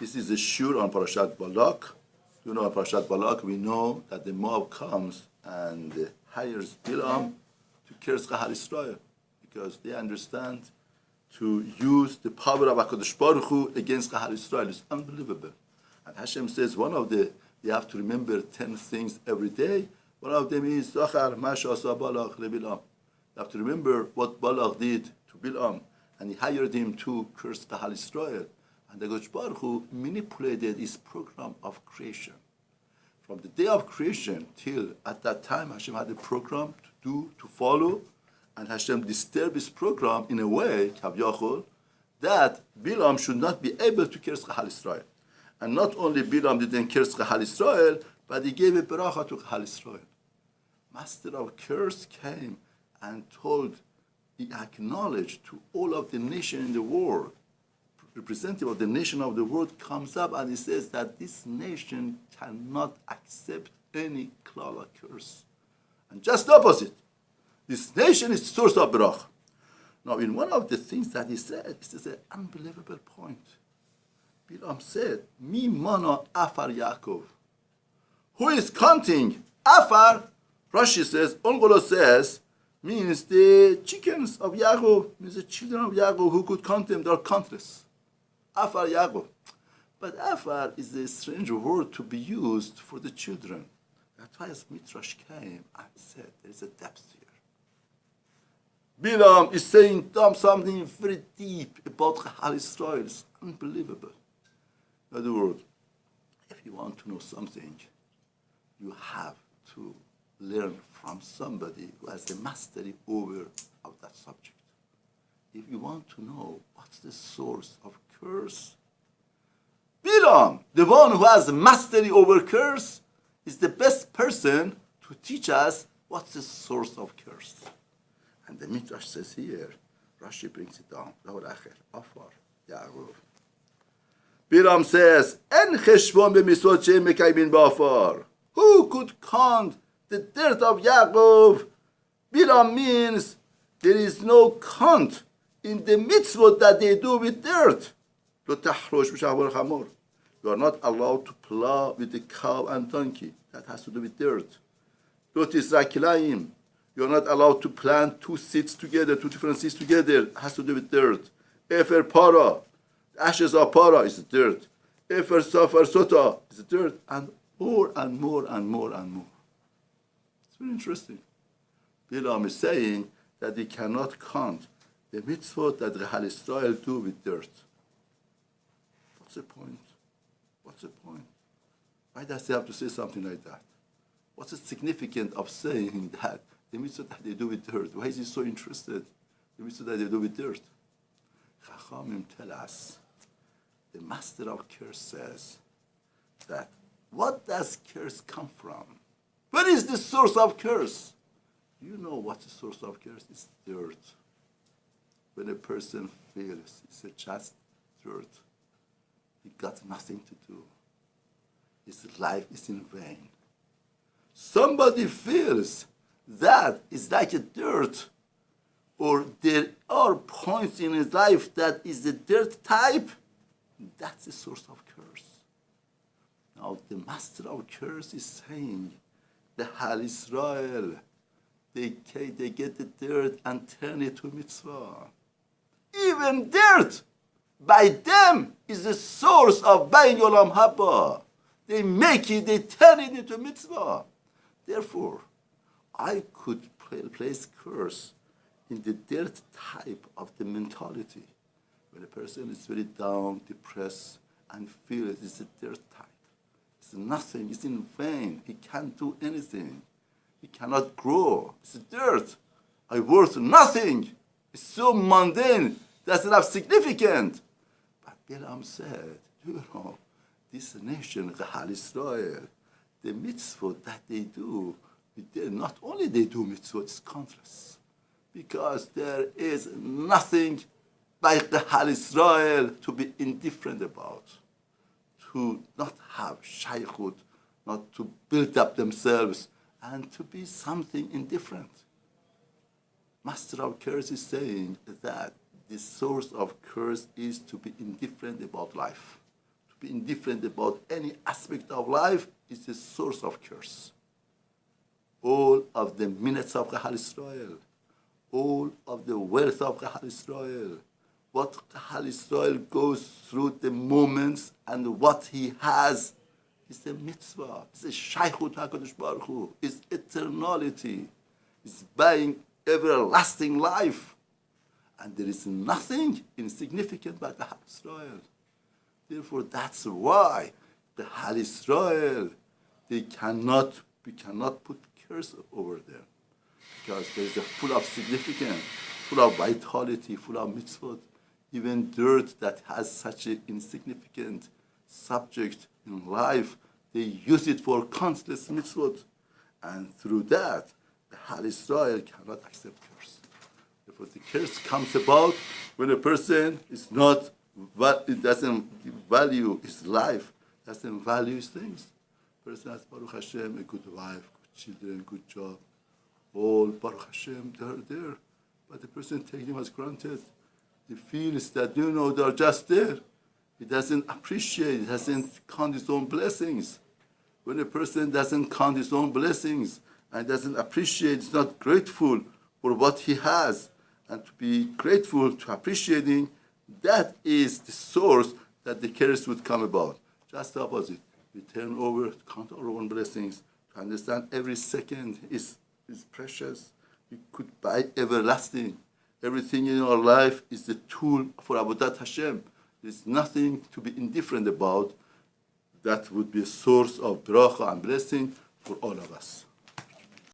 This is a shur on Parashat Balak. You know, on Parashat Balak, we know that the Moab comes and hires Bilam to curse Kahal Israel because they understand to use the power of HaKadosh Baruch Hu against Kahal Israel. It's unbelievable. And Hashem says you have to remember 10 things every day. One of them is Zachar, Masha, Balak, Levychaim. You have to remember what Balak did to Bilam, and he hired him to curse Kahal Israel. And the HaKadosh Baruch Hu manipulated his program of creation. From the day of creation till at that time, Hashem had a program to follow, and Hashem disturbed his program in a way, Kavyachol, that Bilam should not be able to curse Kahal Israel. And not only Bilam didn't curse Kahal Israel, but he gave a bracha to Kahal Israel. Master of curse came and he acknowledged to all of the nation in the world, representative of the nation of the world comes up and he says that this nation cannot accept any klala curse. And just the opposite. This nation is source of bracha. Now, in one of the things that he said, this is an unbelievable point. Bilam said, Mi mana afar Yaakov. Who is counting? Afar, Rashi says, Ongolo says, means the chickens of Yaakov, means the children of Yaakov who could count them, they are countless. Afar Yaakov. But Afar is a strange word to be used for the children. That's why as Midrash came and said, there is a depth here. Bilam is saying something very deep about Kahal Israel. It's unbelievable. In other words, if you want to know something, you have to learn from somebody who has a mastery over of that subject. If you want to know what's the source of curse, Bilam, the one who has mastery over curse, is the best person to teach us what's the source of curse. And the Midrash says here, Rashi brings it down, Afar, Yaakov. Bilam says, En cheshbon b'misot she'em mekaymin ba'afar. Who could count the dirt of Yaakov? Bilam means there is no count in the mitzvot that they do with dirt. You are not allowed to plow with the cow and donkey. That has to do with dirt. You are not allowed to plant two seeds together, two different seeds together. It has to do with dirt. Efer para, ashes of para is dirt. Efer safar sota is dirt. And more and more and more and more. It's very interesting. Bilam is saying that we cannot count the mitzvot that Kahal Israel do with dirt. What's the point? What's the point? Why does he have to say something like that? What's the significance of saying that the mitzvot that they do with dirt? Why is he so interested? The mitzvot that they do with dirt. Chachamim tell us, the master of curse says that what does curse come from? Where is the source of curse? You know what the source of curse is? Dirt. When a person feels it's just dirt, he got nothing to do. His life is in vain. Somebody feels that it's like a dirt, or there are points in his life that is the dirt type, that's the source of curse. Now the master of curse is saying, the Hal Israel, they get the dirt and turn it to mitzvah. Even dirt, by them, is the source of Bain Yolam Haba. They make it, they turn it into mitzvah. Therefore, I could place curse in the dirt type of the mentality. When a person is very down, depressed, and feels it's a dirt type. It's nothing, it's in vain. He can't do anything. He cannot grow. It's dirt. I worth nothing. It's so mundane, doesn't have significance. But Bilam said, you know, this nation, Kahal Israel, the mitzvot that they do, not only they do mitzvot, it's countless. Because there is nothing like Kahal Israel to be indifferent about, to not have shaykhut, not to build up themselves, and to be something indifferent. Master of curse is saying that the source of curse is to be indifferent about life, to be indifferent about any aspect of life is the source of curse. All of the minutes of Kahal Israel, all of the wealth of Kahal Israel, what Kahal Israel goes through the moments and what he has is a mitzvah. It's a shaykhut HaKadosh Baruch Hu. It's eternality. It's buying everlasting life. And there is nothing insignificant about Kahal Israel. Therefore, that's why the Kahal Israel, we cannot put curse over them. Because there is a full of significance, full of vitality, full of mitzvot. Even dirt that has such an insignificant subject in life, they use it for countless mitzvot. And through that, the Kahal Israel cannot accept curse. Therefore, the curse comes about when a person is not, it doesn't value his life, doesn't value his things. Person has, Baruch Hashem, a good wife, good children, good job. All, Baruch Hashem, they're there. But the person takes them as granted. He feels that, they're just there. He doesn't appreciate, he doesn't count his own blessings. When a person doesn't count his own blessings and doesn't appreciate, is not grateful for what he has, and to be grateful, to appreciating, that is the source that the curse would come about. Just the opposite. We turn over, count our own blessings, to understand every second is precious. We could buy everlasting. Everything in our life is the tool for Avodat Hashem. There's nothing to be indifferent about. That would be a source of bracha and blessing for all of us.